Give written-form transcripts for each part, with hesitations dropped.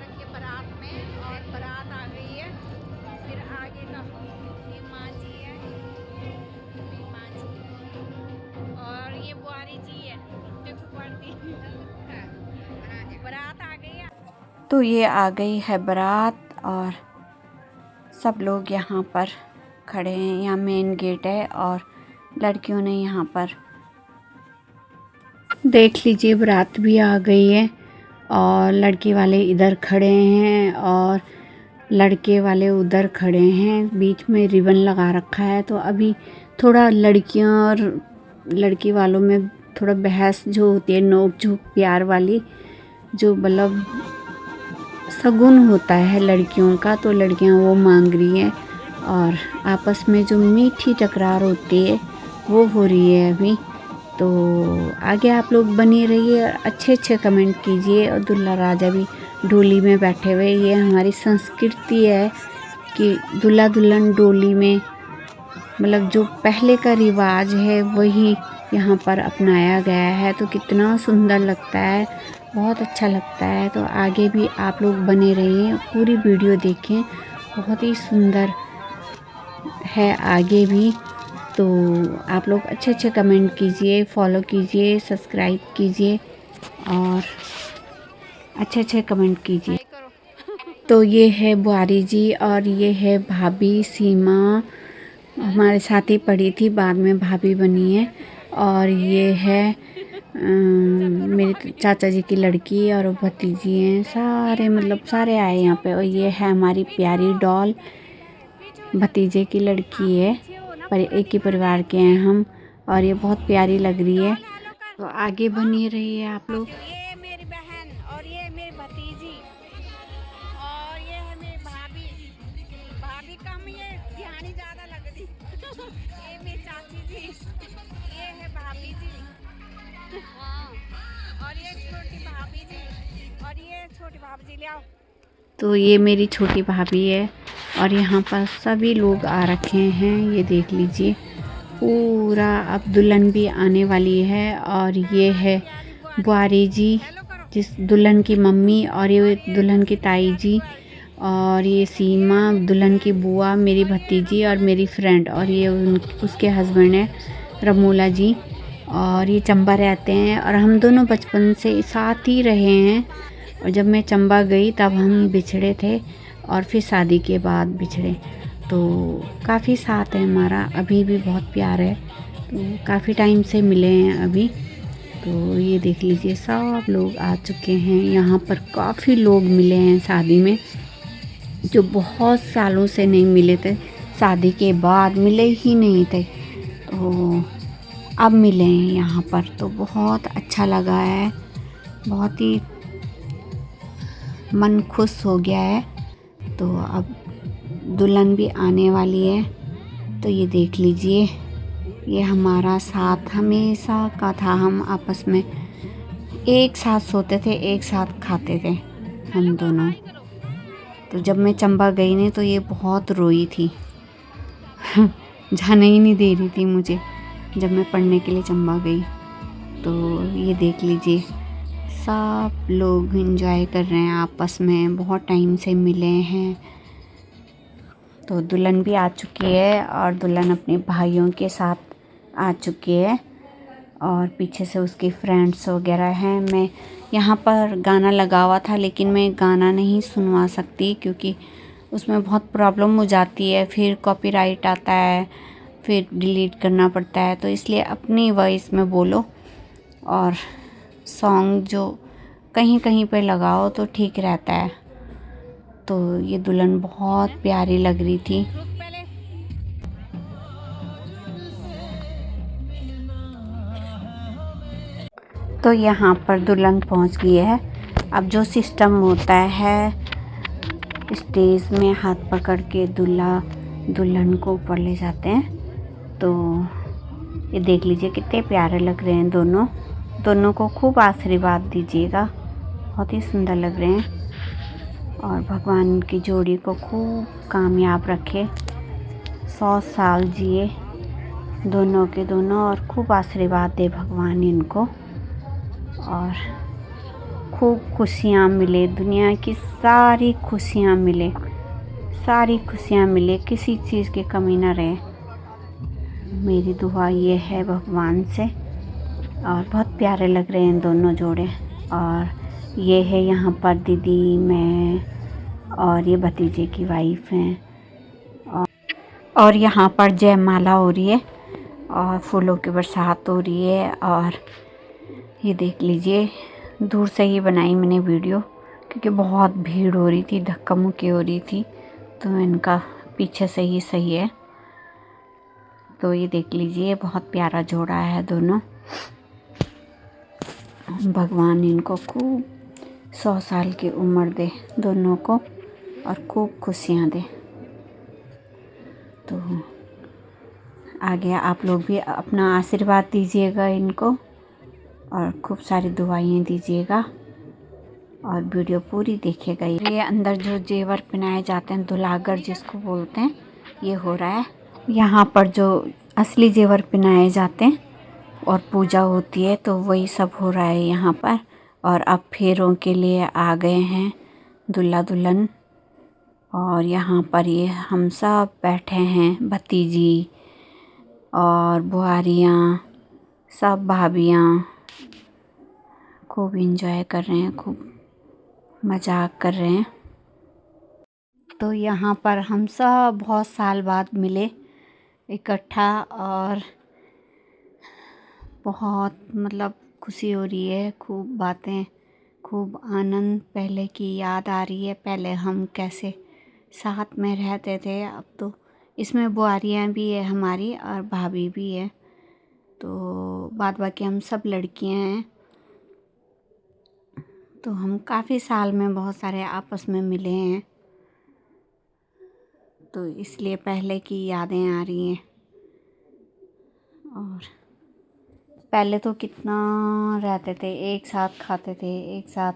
स्वागत के बारात में। और बारात आ गई है। फिर आगे का ये माँ जी है, मेरी माँ जी, और ये बुआरी जी है। देखो बढ़ती बारात आ गई है। तो ये आ गई है बारात और सब लोग यहाँ पर खड़े हैं। यहाँ मेन गेट है और लड़कियों ने यहाँ पर देख लीजिए बारात भी आ गई है और लड़की वाले इधर खड़े हैं और लड़के वाले उधर खड़े हैं। बीच में रिबन लगा रखा है। तो अभी थोड़ा लड़कियों और लड़की वालों में थोड़ा बहस जो होती है, नोक झोंक प्यार वाली, जो मतलब शगुन होता है लड़कियों का, तो लड़कियां वो मांग रही हैं और आपस में जो मीठी टकरार होती है वो हो रही है अभी। तो आगे आप लोग बने रहिए, अच्छे अच्छे कमेंट कीजिए। और दूल्हा राजा भी डोली में बैठे हुए। ये हमारी संस्कृति है कि दूल्हा दुल्हन डोली में, मतलब जो पहले का रिवाज है वही यहाँ पर अपनाया गया है। तो कितना सुंदर लगता है, बहुत अच्छा लगता है। तो आगे भी आप लोग बने रहिए, पूरी वीडियो देखें, बहुत ही सुंदर है आगे भी। तो आप लोग अच्छे अच्छे कमेंट कीजिए, फॉलो कीजिए, सब्सक्राइब कीजिए और अच्छे अच्छे कमेंट कीजिए। तो ये है बुआरी जी और ये है भाभी सीमा, हमारे साथ ही पढ़ी थी, बाद में भाभी बनी है। और ये है मेरे चाचा जी की लड़की और भतीजी हैं सारे, मतलब सारे आए यहाँ पे। और ये है हमारी प्यारी डॉल, भतीजे की लड़की है, पर एक ही परिवार के हैं हम। और ये बहुत प्यारी लग रही है। तो आगे बनी रही है आप लोग। ये मेरी बहन और ये मेरी भतीजी और ये है मेरी भाभी। भाभी कम, ये ध्यान ज्यादा लग रही ये मेरी चाची जी, ये है भाभी जी, हाँ, और ये छोटी भाभी जी और ये छोटी भाभी जी। ले आओ। तो ये मेरी छोटी भाभी है और यहाँ पर सभी लोग आ रखे हैं, ये देख लीजिए पूरा। अब दुल्हन भी आने वाली है और ये है बुआरी जी, जिस दुल्हन की मम्मी, और ये दुल्हन की ताई जी, और ये सीमा दुल्हन की बुआ, मेरी भतीजी और मेरी फ्रेंड, और ये उसके हस्बैंड है रमूला जी। और ये चंबा रहते हैं और हम दोनों बचपन से साथ ही रहे हैं। और जब मैं चंबा गई तब हम बिछड़े थे और फिर शादी के बाद बिछड़े। तो काफ़ी साथ है हमारा, अभी भी बहुत प्यार है। तो काफ़ी टाइम से मिले हैं अभी। तो ये देख लीजिए सब लोग आ चुके हैं यहाँ पर। काफ़ी लोग मिले हैं शादी में, जो बहुत सालों से नहीं मिले थे, शादी के बाद मिले ही नहीं थे, तो अब मिले हैं यहाँ पर। तो बहुत अच्छा लगा है, बहुत ही मन खुश हो गया है। तो अब दुल्हन भी आने वाली है। तो ये देख लीजिए, ये हमारा साथ हमेशा का था। हम आपस में एक साथ सोते थे, एक साथ खाते थे हम दोनों। तो जब मैं चंबा गई नहीं तो ये बहुत रोई थी जाने ही नहीं दे रही थी मुझे, जब मैं पढ़ने के लिए चंबा गई। तो ये देख लीजिए सब लोग एंजॉय कर रहे हैं आपस में, बहुत टाइम से मिले हैं। तो दुल्हन भी आ चुकी है और दुल्हन अपने भाइयों के साथ आ चुकी है और पीछे से उसकी फ्रेंड्स वगैरह हैं। मैं यहाँ पर गाना लगा हुआ था लेकिन मैं गाना नहीं सुनवा सकती क्योंकि उसमें बहुत प्रॉब्लम हो जाती है, फिर कॉपीराइट आता है, फिर डिलीट करना पड़ता है। तो इसलिए अपनी वॉइस में बोलो और सॉन्ग जो कहीं कहीं पे लगाओ तो ठीक रहता है। तो ये दुल्हन बहुत प्यारी लग रही थी। तो यहाँ पर दुल्हन पहुँच गई है। अब जो सिस्टम होता है, स्टेज में हाथ पकड़ के दूल्हा दुल्हन को ऊपर ले जाते हैं। तो ये देख लीजिए कितने प्यारे लग रहे हैं दोनों। दोनों को खूब आशीर्वाद दीजिएगा, बहुत ही सुंदर लग रहे हैं। और भगवान की जोड़ी को खूब कामयाब रखे, 100 साल जिए दोनों के दोनों, और खूब आशीर्वाद दे भगवान इनको। और खूब खुशियाँ मिले, दुनिया की सारी खुशियाँ मिले, सारी खुशियाँ मिले, किसी चीज़ की कमी ना रहे। मेरी दुआ ये है भगवान से। और बहुत प्यारे लग रहे हैं दोनों जोड़े। और ये है यहाँ पर दीदी, मैं और ये भतीजे की वाइफ हैं। और यहाँ पर जयमाला हो रही है और फूलों की बरसात हो रही है। और ये देख लीजिए, दूर से ही बनाई मैंने वीडियो क्योंकि बहुत भीड़ हो रही थी, धक्का मुक्की हो रही थी, तो इनका पीछे से ही सही है। तो ये देख लीजिए, बहुत प्यारा जोड़ा है दोनों। भगवान इनको खूब 100 साल की उम्र दे दोनों को और खूब खुशियाँ दे। तो आगे आप लोग भी अपना आशीर्वाद दीजिएगा इनको और खूब सारी दुआएं दीजिएगा और वीडियो पूरी देखिएगा। ये अंदर जो जेवर पहनाए जाते हैं, दुल्हागर जिसको बोलते हैं, ये हो रहा है। यहाँ पर जो असली जेवर पहनाए जाते हैं और पूजा होती है, तो वही सब हो रहा है यहाँ पर। और अब फेरों के लिए आ गए हैं दूल्हा दुल्हन। और यहाँ पर ये हम सब बैठे हैं, भतीजी और बुआरियाँ, सब भाभियाँ खूब इंजॉय कर रहे हैं, खूब मजाक कर रहे हैं। तो यहाँ पर हम सब बहुत साल बाद मिले इकट्ठा और बहुत मतलब खुशी हो रही है, खूब बातें, खूब आनंद, पहले की याद आ रही है। पहले हम कैसे साथ में रहते थे, अब तो इसमें बुआरियाँ भी है हमारी और भाभी भी है, तो बाद बाकी हम सब लड़कियाँ हैं। तो हम काफ़ी साल में बहुत सारे आपस में मिले हैं, तो इसलिए पहले की यादें आ रही हैं। और पहले तो कितना रहते थे, एक साथ खाते थे, एक साथ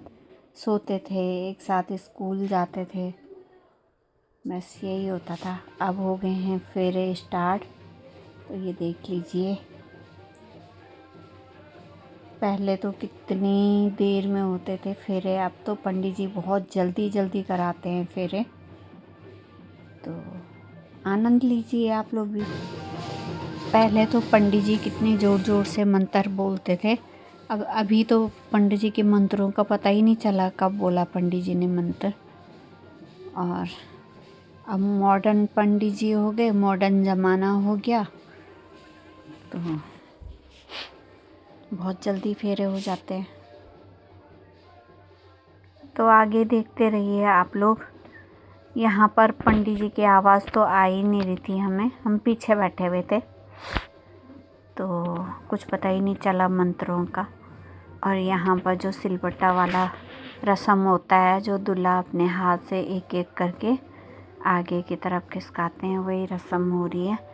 सोते थे, एक साथ स्कूल जाते थे, बस यही होता था। अब हो गए हैं फेरे स्टार्ट, तो ये देख लीजिए। पहले तो कितनी देर में होते थे फेरे, अब तो पंडित जी बहुत जल्दी जल्दी कराते हैं फेरे। तो आनंद लीजिए आप लोग भी। पहले तो पंडित जी कितने ज़ोर ज़ोर से मंत्र बोलते थे, अब अभी तो पंडित जी के मंत्रों का पता ही नहीं चला कब बोला पंडित जी ने मंत्र। और अब मॉडर्न पंडित जी हो गए, मॉडर्न ज़माना हो गया, तो बहुत जल्दी फेरे हो जाते हैं। तो आगे देखते रहिए आप लोग। यहाँ पर पंडित जी की आवाज़ तो आ ही नहीं रही थी हमें, हम पीछे बैठे हुए थे, तो कुछ पता ही नहीं चला मंत्रों का। और यहाँ पर जो सिलबट्टा वाला रस्म होता है, जो दूल्हा अपने हाथ से एक एक करके आगे की तरफ खिसकाते हैं, वही रस्म हो रही है।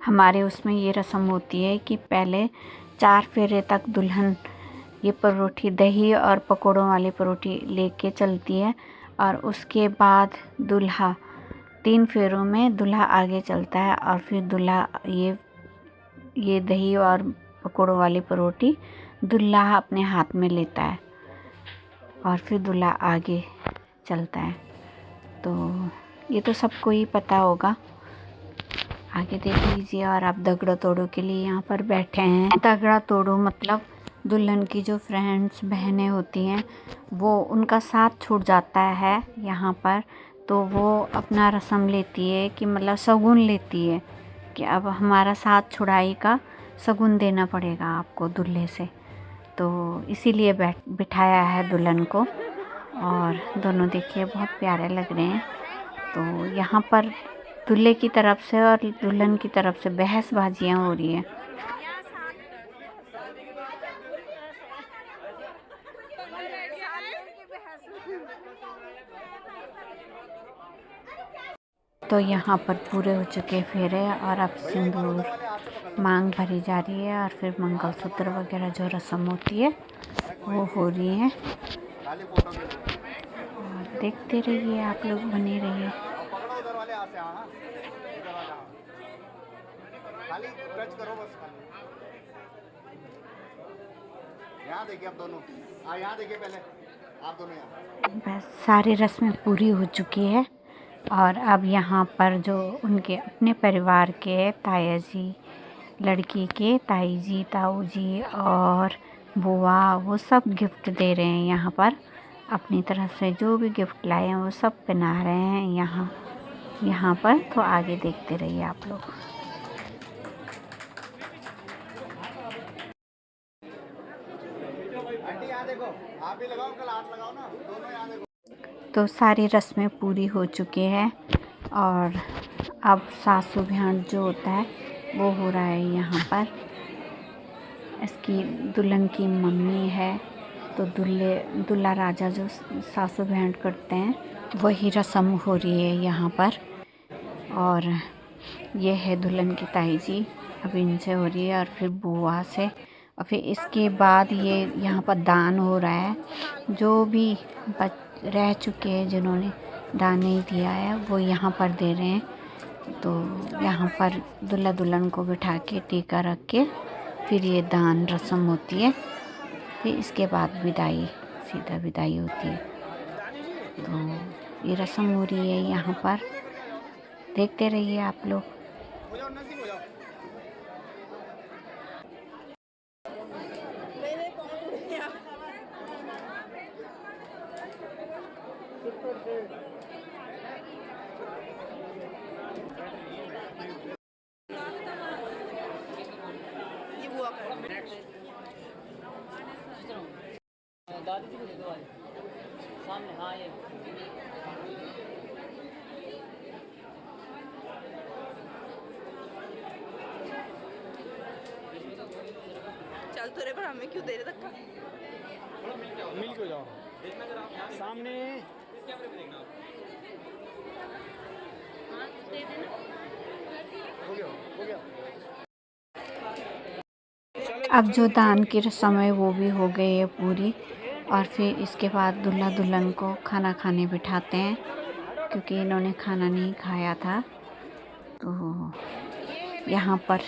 हमारे उसमें ये रस्म होती है कि पहले 4 फेरे तक दुल्हन ये परोठी, दही और पकौड़ों वाली परोठी लेके चलती है, और उसके बाद दूल्हा 3 फेरों में दूल्हा आगे चलता है और फिर दूल्हा ये दही और पकौड़ों वाली परोठी दूल्हा अपने हाथ में लेता है और फिर दूल्हा आगे चलता है। तो ये तो सबको ही पता होगा, आगे देख लीजिए। और आप दगड़ा तोड़ो के लिए यहाँ पर बैठे हैं। दगड़ा तोड़ो मतलब दुल्हन की जो फ्रेंड्स बहनें होती हैं, वो उनका साथ छूट जाता है यहाँ पर, तो वो अपना रस्म लेती है कि मतलब शगुन लेती है कि अब हमारा साथ छुड़ाई का शगुन देना पड़ेगा आपको दूल्हे से। तो इसीलिए बिठाया है दुल्हन को। और दोनों देखिए बहुत प्यारे लग रहे हैं। तो यहाँ पर दूल्हे की तरफ से और दुल्हन की तरफ से बहसबाजियाँ हो रही हैं। तो यहाँ पर पूरे हो चुके फेरे और अब सिंदूर मांग भरी जा रही है और फिर मंगलसूत्र वगैरह जो रस्म होती है वो हो रही है। और देखते रहिए, आप लोग बने रहिए। यहाँ देखिए, आप दोनों यहाँ देखिए, पहले आप दोनों यहाँ। बस सारी रस्में पूरी हो चुकी है और अब यहाँ पर जो उनके अपने परिवार के ताया जी, लड़की के ताई जी, ताऊ जी और बुआ, वो सब गिफ्ट दे रहे हैं। यहाँ पर अपनी तरफ से जो भी गिफ्ट लाए हैं वो सब पहना रहे हैं यहाँ पर। तो आगे देखते रहिए आप लोग। आप भी लगाओ, कल हाथ लगाओ ना, दोनों यहाँ देखो। तो सारी रस्में पूरी हो चुकी हैं और अब सासू भेंट जो होता है वो हो रहा है यहाँ पर। इसकी दुल्हन की मम्मी है तो दूल्हा राजा जो सासू भेंट करते हैं वही रस्म हो रही है यहाँ पर। और ये है दुल्हन की ताई जी, अब इनसे हो रही है और फिर बुआ से, और फिर इसके बाद ये यहाँ पर दान हो रहा है। जो भी रह चुके हैं जिन्होंने दान नहीं दिया है वो यहाँ पर दे रहे हैं। तो यहाँ पर दूल्हा दुल्हन को बिठा के टीका रख के फिर ये दान रस्म होती है। फिर इसके बाद विदाई, सीधा विदाई होती है। तो ये रस्म हो रही है यहाँ पर, देखते रहिए आप लोग। दादी जी को दे दो सामने। हाँ, ये चल तो रे, पर हमें क्यों दे रहे धक्का? मिल क्यों जाओ सामने। हो गया। अब जो दान की रस्म है वो भी हो गई है पूरी। और फिर इसके बाद दूल्हा दुल्हन को खाना खाने बिठाते हैं क्योंकि इन्होंने खाना नहीं खाया था। तो यहाँ पर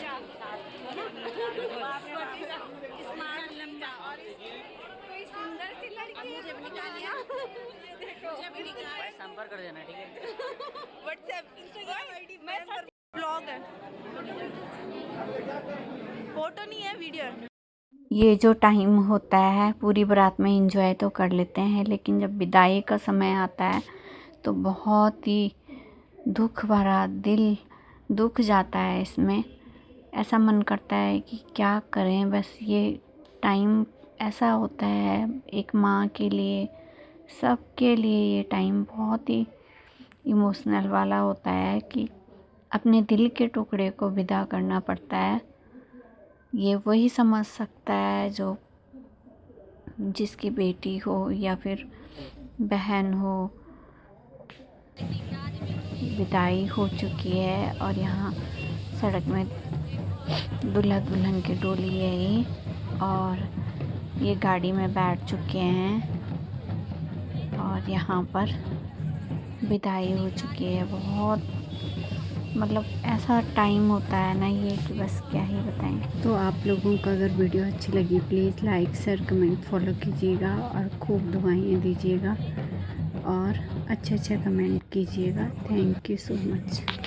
संपर्क कर देना, ठीक है? व्हाट्सएप, इंस्टाग्राम आईडी, ब्लॉग है, फोटो नहीं है, वीडियो है। ये जो टाइम होता है पूरी बारात में एंजॉय तो कर लेते हैं, लेकिन जब विदाई का समय आता है तो बहुत ही दुख भरा, दिल दुख जाता है इसमें। ऐसा मन करता है कि क्या करें। बस ये टाइम ऐसा होता है एक माँ के लिए, सबके लिए ये टाइम बहुत ही इमोशनल वाला होता है कि अपने दिल के टुकड़े को विदा करना पड़ता है। ये वही समझ सकता है जो जिसकी बेटी हो या फिर बहन हो, विदाई हो चुकी है और यहाँ सड़क में दूल्हा दुल्हन की डोली है ये, और ये गाड़ी में बैठ चुके हैं और यहाँ पर विदाई हो चुकी है। बहुत मतलब ऐसा टाइम होता है ना ये कि बस क्या ही बताएं। तो आप लोगों को अगर वीडियो अच्छी लगी please like share comment follow कीजिएगा और खूब दुआएं दीजिएगा और अच्छे कमेंट कीजिएगा। Thank you so much.